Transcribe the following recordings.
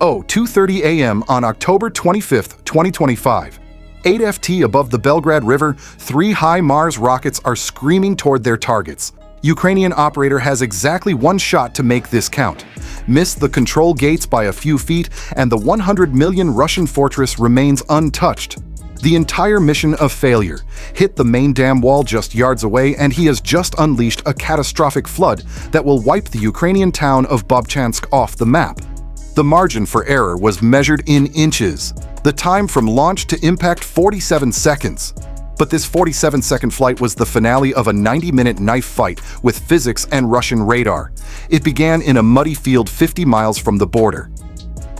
2:30 a.m. on October 25, 2025. 8 FT above the Belgorod River, 3 HIMARS rockets are screaming toward their targets. Ukrainian operator has exactly one shot to make this count. Missed the control gates by a few feet, and the 100 million Russian fortress remains untouched. The entire mission a failure. Hit the main dam wall just yards away, and he has just unleashed a catastrophic flood that will wipe the Ukrainian town of Bobchansk off the map. The margin for error was measured in inches. The time from launch to impact 47 seconds. But this 47-second flight was the finale of a 90-minute knife fight with physics and Russian radar. It began in a muddy field 50 miles from the border.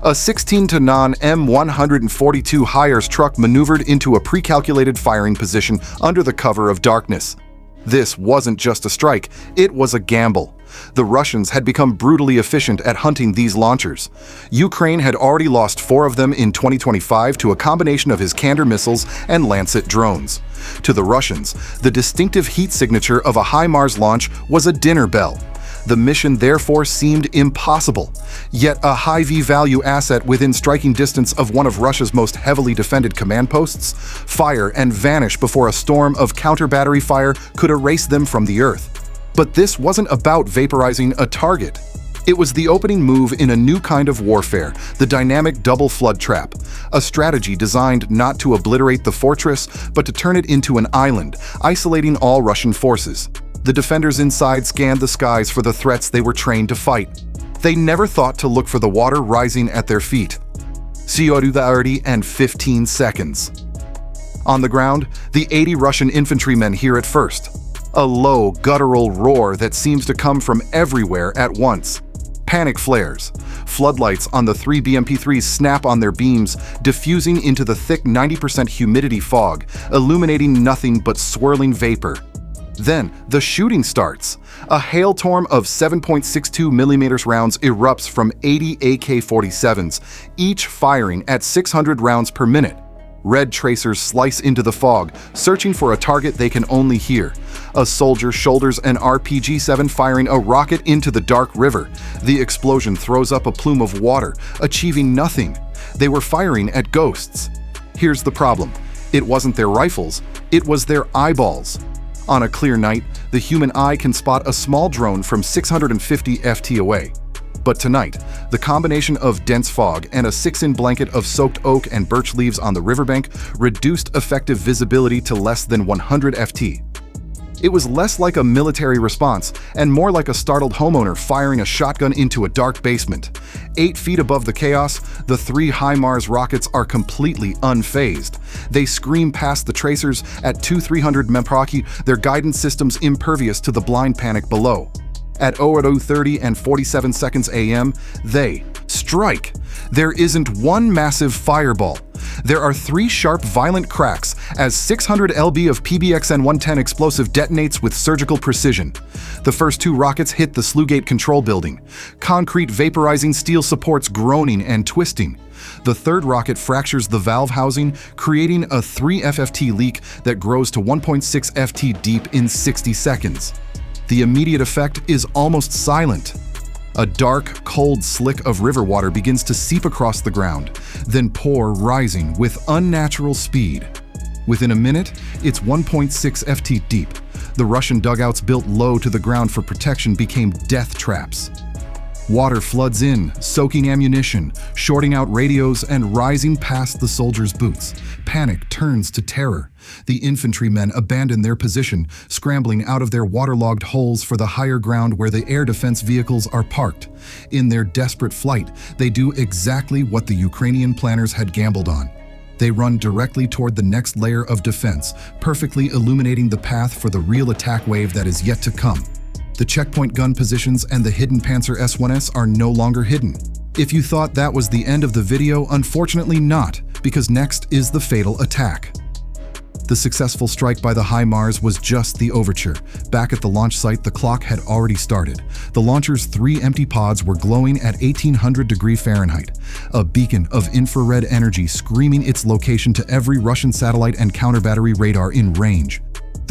A 16-ton M142 HIMARS truck maneuvered into a pre-calculated firing position under the cover of darkness. This wasn't just a strike, it was a gamble. The Russians had become brutally efficient at hunting these launchers. Ukraine had already lost 4 of them in 2025 to a combination of his Iskander missiles and Lancet drones. To the Russians, the distinctive heat signature of a HIMARS launch was a dinner bell. The mission therefore seemed impossible. Yet a high V-value asset within striking distance of one of Russia's most heavily defended command posts, fire and vanish before a storm of counter-battery fire could erase them from the earth. But this wasn't about vaporizing a target. It was the opening move in a new kind of warfare, the dynamic double flood trap, a strategy designed not to obliterate the fortress, but to turn it into an island, isolating all Russian forces. The defenders inside scanned the skies for the threats they were trained to fight. They never thought to look for the water rising at their feet. CO2 and 15 seconds. On the ground, the 80 Russian infantrymen hear it first. A low, guttural roar that seems to come from everywhere at once. Panic flares. Floodlights on the 3 BMP-3s snap on their beams, diffusing into the thick 90% humidity fog, illuminating nothing but swirling vapor. Then, the shooting starts. A hailstorm of 7.62mm rounds erupts from 80 AK-47s, each firing at 600 rounds per minute. Red tracers slice into the fog, searching for a target they can only hear. A soldier shoulders an RPG-7 firing a rocket into the dark river. The explosion throws up a plume of water, achieving nothing. They were firing at ghosts. Here's the problem. It wasn't their rifles, it was their eyeballs. On a clear night, the human eye can spot a small drone from 650 FT away. But tonight, the combination of dense fog and a 6-in blanket of soaked oak and birch leaves on the riverbank reduced effective visibility to less than 100 FT. It was less like a military response and more like a startled homeowner firing a shotgun into a dark basement. 8 feet above the chaos, the 3 HIMARS rockets are completely unfazed. They scream past the tracers at 200-300 mph, their guidance systems impervious to the blind panic below. At 0:30 and 47 seconds AM, they strike. There isn't one massive fireball. There are 3 sharp, violent cracks as 600 lb of PBXN-110 explosive detonates with surgical precision. The first 2 rockets hit the Slugate control building, concrete vaporizing steel supports groaning and twisting. The 3rd rocket fractures the valve housing, creating a 3 FFT leak that grows to 1.6 FT deep in 60 seconds. The immediate effect is almost silent. A dark, cold slick of river water begins to seep across the ground, then pour rising with unnatural speed. Within a minute, it's 1.6 FT deep. The Russian dugouts built low to the ground for protection became death traps. Water floods in, soaking ammunition, shorting out radios, and rising past the soldiers' boots. Panic turns to terror. The infantrymen abandon their position, scrambling out of their waterlogged holes for the higher ground where the air defense vehicles are parked. In their desperate flight, they do exactly what the Ukrainian planners had gambled on. They run directly toward the next layer of defense, perfectly illuminating the path for the real attack wave that is yet to come. The checkpoint gun positions and the hidden Pantsir S1S are no longer hidden. If you thought that was the end of the video, unfortunately not, because next is the fatal attack. The successful strike by the HIMARS was just the overture. Back at the launch site, the clock had already started. The launcher's 3 empty pods were glowing at 1800 degrees Fahrenheit, a beacon of infrared energy screaming its location to every Russian satellite and counter-battery radar in range.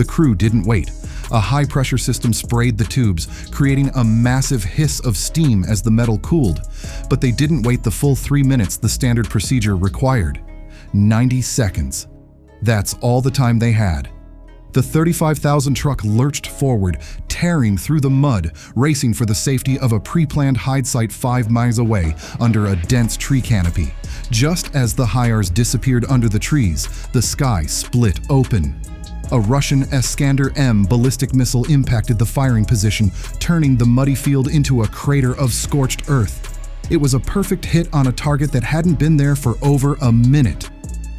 The crew didn't wait. A high-pressure system sprayed the tubes, creating a massive hiss of steam as the metal cooled. But they didn't wait the full 3 minutes the standard procedure required. 90 seconds. That's all the time they had. The 35,000 truck lurched forward, tearing through the mud, racing for the safety of a pre-planned hide site 5 miles away under a dense tree canopy. Just as the HIMARS disappeared under the trees, the sky split open. A Russian Iskander-M ballistic missile impacted the firing position, turning the muddy field into a crater of scorched earth. It was a perfect hit on a target that hadn't been there for over a minute.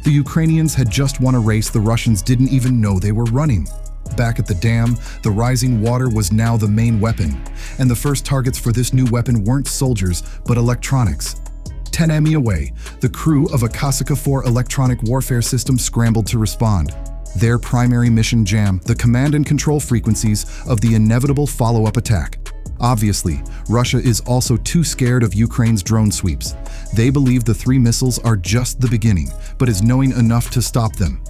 The Ukrainians had just won a race the Russians didn't even know they were running. Back at the dam, the rising water was now the main weapon, and the first targets for this new weapon weren't soldiers, but electronics. 10 mi away, the crew of a Cascade 4 electronic warfare system scrambled to respond. Their primary mission jam the command and control frequencies of the inevitable follow-up attack. Obviously, Russia is also too scared of Ukraine's drone sweeps. They believe the 3 missiles are just the beginning, but is knowing enough to stop them.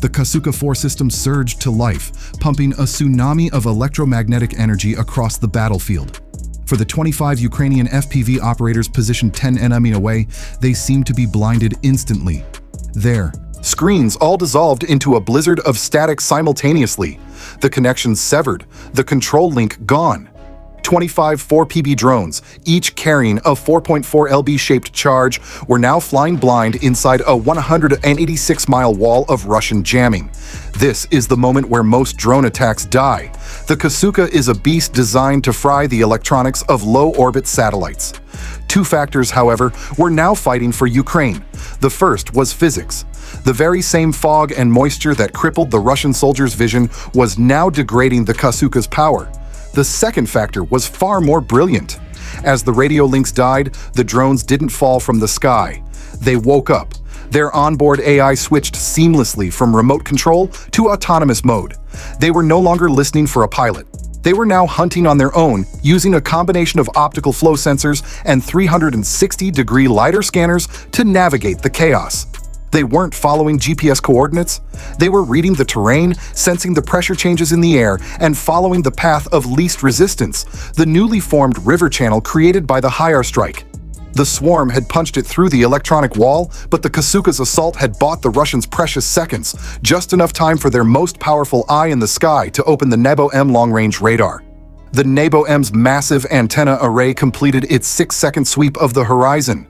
The Cascade 4 system surged to life, pumping a tsunami of electromagnetic energy across the battlefield. For the 25 Ukrainian FPV operators positioned 10 mi away, they seemed to be blinded instantly. Their screens all dissolved into a blizzard of static simultaneously. The connection severed, the control link gone. 25 4PB drones, each carrying a 4.4 lb-shaped charge, were now flying blind inside a 186-mile wall of Russian jamming. This is the moment where most drone attacks die. The Cascade is a beast designed to fry the electronics of low-orbit satellites. 2 factors, however, were now fighting for Ukraine. The first was physics. The very same fog and moisture that crippled the Russian soldiers' vision was now degrading the Cascade's power. The second factor was far more brilliant. As the radio links died, the drones didn't fall from the sky. They woke up. Their onboard AI switched seamlessly from remote control to autonomous mode. They were no longer listening for a pilot. They were now hunting on their own, using a combination of optical flow sensors and 360-degree lidar scanners to navigate the chaos. They weren't following GPS coordinates. They were reading the terrain, sensing the pressure changes in the air, and following the path of least resistance, the newly formed river channel created by the HIMARS strike. The swarm had punched it through the electronic wall, but the Cascade's assault had bought the Russians precious seconds, just enough time for their most powerful eye in the sky to open the Nebo-M long-range radar. The Nebo-M's massive antenna array completed its 6-second sweep of the horizon.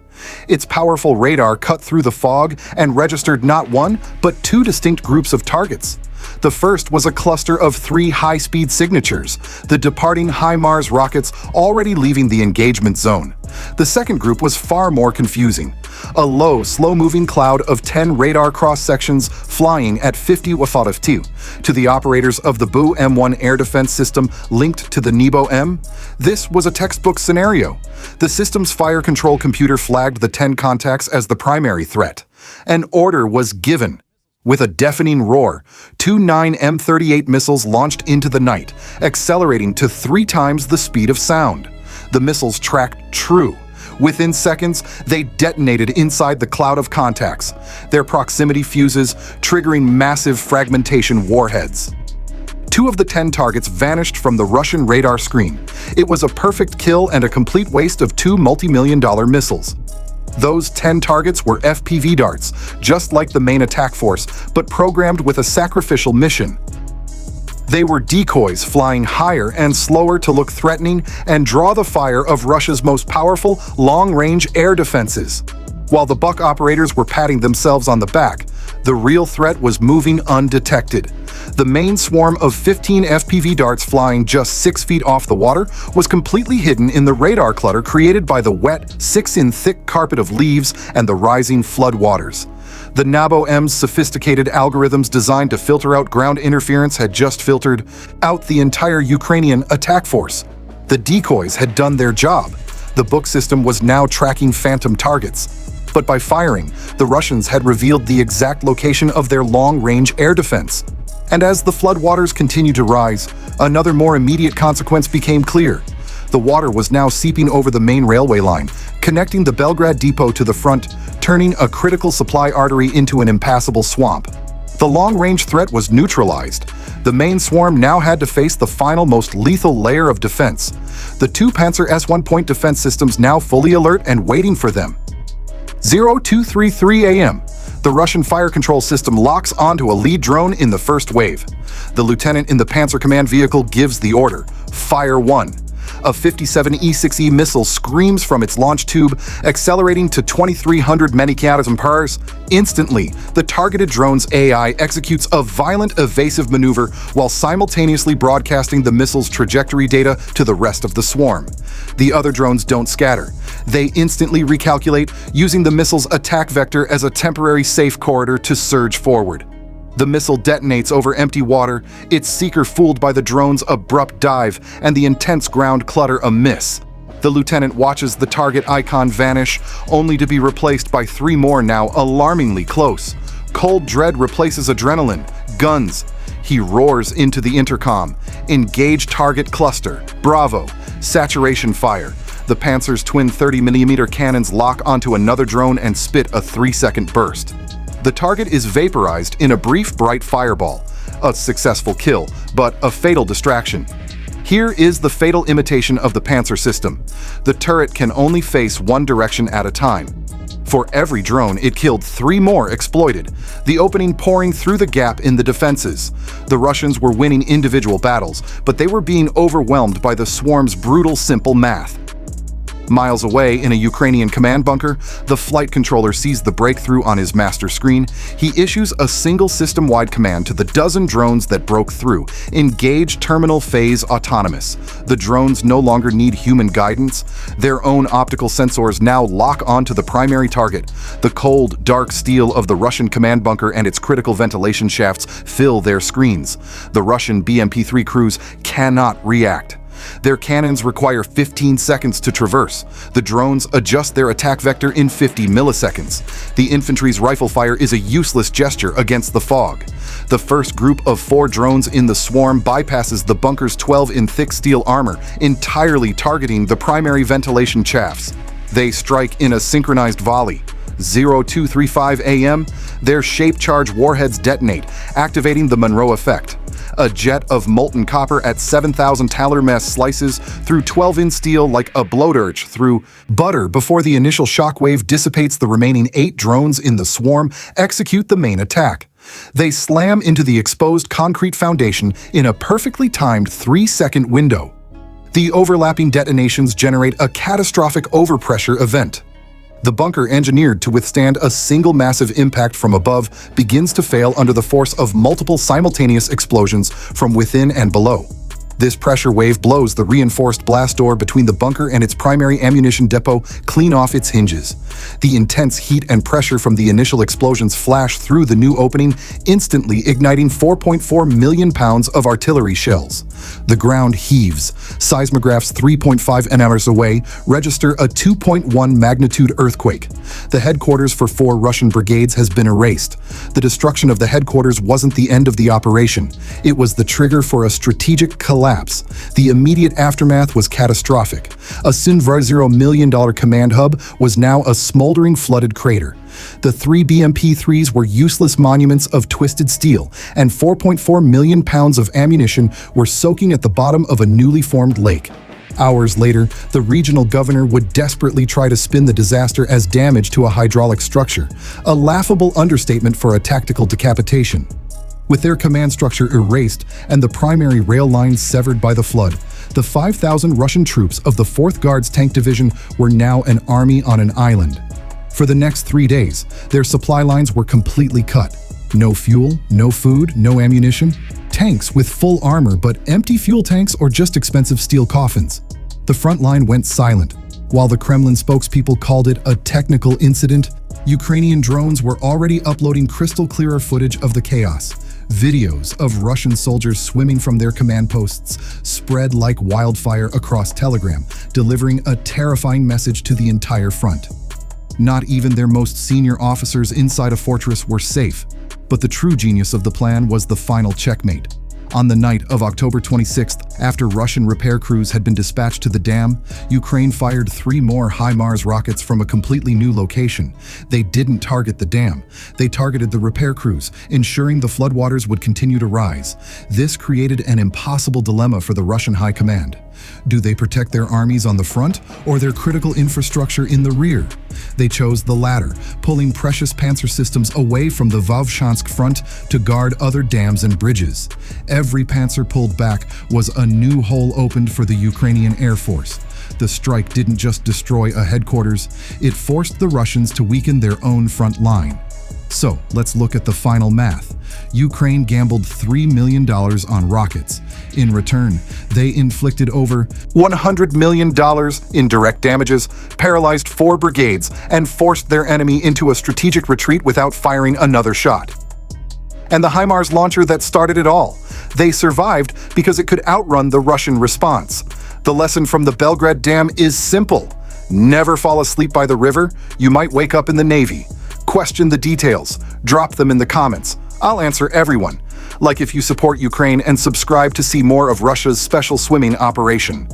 Its powerful radar cut through the fog and registered not 1, but 2 distinct groups of targets. The first was a cluster of 3 high-speed signatures, the departing HIMARS rockets already leaving the engagement zone. The second group was far more confusing. A low, slow-moving cloud of 10 radar cross-sections flying at 50 WFT. To the operators of the BU-M1 air defense system linked to the Nebo-M, this was a textbook scenario. The system's fire control computer flagged the 10 contacts as the primary threat. An order was given. With a deafening roar, 2 9M38 missiles launched into the night, accelerating to 3 times the speed of sound. The missiles tracked true. Within seconds, they detonated inside the cloud of contacts, their proximity fuses triggering massive fragmentation warheads. 2 of the 10 targets vanished from the Russian radar screen. It was a perfect kill and a complete waste of 2 multi-million-dollar missiles. Those 10 targets were FPV darts, just like the main attack force, but programmed with a sacrificial mission. They were decoys flying higher and slower to look threatening and draw the fire of Russia's most powerful long-range air defenses. While the buck operators were patting themselves on the back, the real threat was moving undetected. The main swarm of 15 FPV darts flying just 6 feet off the water was completely hidden in the radar clutter created by the wet, 6-in-thick carpet of leaves and the rising floodwaters. The Nebo-M's sophisticated algorithms designed to filter out ground interference had just filtered out the entire Ukrainian attack force. The decoys had done their job. The book system was now tracking phantom targets. But by firing, the Russians had revealed the exact location of their long-range air defense. And as the floodwaters continued to rise, another more immediate consequence became clear. The water was now seeping over the main railway line, connecting the Belgorod depot to the front, turning a critical supply artery into an impassable swamp. The long-range threat was neutralized. The main swarm now had to face the final, most lethal layer of defense. The two Pantsir S1-point defense systems now fully alert and waiting for them. 0233 a.m. The Russian fire control system locks onto a lead drone in the first wave. The lieutenant in the Pantsir command vehicle gives the order, Fire 1. A 57 E-6E missile screams from its launch tube, accelerating to 2,300 mK/s. Instantly, the targeted drone's AI executes a violent evasive maneuver while simultaneously broadcasting the missile's trajectory data to the rest of the swarm. The other drones don't scatter. They instantly recalculate, using the missile's attack vector as a temporary safe corridor to surge forward. The missile detonates over empty water, its seeker fooled by the drone's abrupt dive and the intense ground clutter a miss. The lieutenant watches the target icon vanish, only to be replaced by three more now alarmingly close. Cold dread replaces adrenaline. Guns. He roars into the intercom. Engage target cluster. Bravo. Saturation fire. The Pantsir's twin 30mm cannons lock onto another drone and spit a 3-second burst. The target is vaporized in a brief, bright fireball. A successful kill, but a fatal distraction. Here is the fatal imitation of the Pantsir system. The turret can only face one direction at a time. For every drone, it killed 3 more exploited, the opening pouring through the gap in the defenses. The Russians were winning individual battles, but they were being overwhelmed by the swarm's brutal, simple math. Miles away in a Ukrainian command bunker, the flight controller sees the breakthrough on his master screen. He issues a single system-wide command to the dozen drones that broke through. Engage terminal phase autonomous. The drones no longer need human guidance. Their own optical sensors now lock onto the primary target. The cold, dark steel of the Russian command bunker and its critical ventilation shafts fill their screens. The Russian BMP-3 crews cannot react. Their cannons require 15 seconds to traverse. The drones adjust their attack vector in 50 milliseconds. The infantry's rifle fire is a useless gesture against the fog. The first group of 4 drones in the swarm bypasses the bunker's 12-in thick steel armor, entirely targeting the primary ventilation shafts. They strike in a synchronized volley. 0235 a.m., their shape-charge warheads detonate, activating the Monroe effect. A jet of molten copper at 7,000 Taler mass slices through 12-in steel like a blowtorch through butter before the initial shockwave dissipates. The remaining 8 drones in the swarm execute the main attack. They slam into the exposed concrete foundation in a perfectly timed 3-second window. The overlapping detonations generate a catastrophic overpressure event. The bunker, engineered to withstand a single massive impact from above, begins to fail under the force of multiple simultaneous explosions from within and below. This pressure wave blows the reinforced blast door between the bunker and its primary ammunition depot clean off its hinges. The intense heat and pressure from the initial explosions flash through the new opening, instantly igniting 4.4 million pounds of artillery shells. The ground heaves. Seismographs 3.5 nms away register a 2.1 magnitude earthquake. The headquarters for 4 Russian brigades has been erased. The destruction of the headquarters wasn't the end of the operation. It was the trigger for a strategic collapse. The immediate aftermath was catastrophic. A $0 million command hub was now a smoldering flooded crater. The 3 BMP-3s were useless monuments of twisted steel, and 4.4 million pounds of ammunition were soaking at the bottom of a newly formed lake. Hours later, the regional governor would desperately try to spin the disaster as damage to a hydraulic structure, a laughable understatement for a tactical decapitation. With their command structure erased and the primary rail lines severed by the flood, the 5,000 Russian troops of the 4th Guards Tank Division were now an army on an island. For the next 3 days, their supply lines were completely cut. No fuel, no food, no ammunition. Tanks with full armor but empty fuel tanks or just expensive steel coffins. The front line went silent. While the Kremlin spokespeople called it a technical incident, Ukrainian drones were already uploading crystal clearer footage of the chaos. Videos of Russian soldiers swimming from their command posts spread like wildfire across Telegram, delivering a terrifying message to the entire front. Not even their most senior officers inside a fortress were safe. But the true genius of the plan was the final checkmate. On the night of October 26th, after Russian repair crews had been dispatched to the dam, Ukraine fired 3 more HIMARS rockets from a completely new location. They didn't target the dam. They targeted the repair crews, ensuring the floodwaters would continue to rise. This created an impossible dilemma for the Russian High Command. Do they protect their armies on the front or their critical infrastructure in the rear? They chose the latter, pulling precious Pantsir systems away from the Vovchansk front to guard other dams and bridges. Every Pantsir pulled back was a new hole opened for the Ukrainian Air Force. The strike didn't just destroy a headquarters, it forced the Russians to weaken their own front line. So, let's look at the final math. Ukraine gambled $3 million on rockets. In return, they inflicted over $100 million in direct damages, paralyzed 4 brigades, and forced their enemy into a strategic retreat without firing another shot. And the HIMARS launcher that started it all. They survived because it could outrun the Russian response. The lesson from the Belgorod Dam is simple. Never fall asleep by the river, you might wake up in the Navy. Question the details. Drop them in the comments. I'll answer everyone. Like if you support Ukraine and subscribe to see more of Russia's special swimming operation.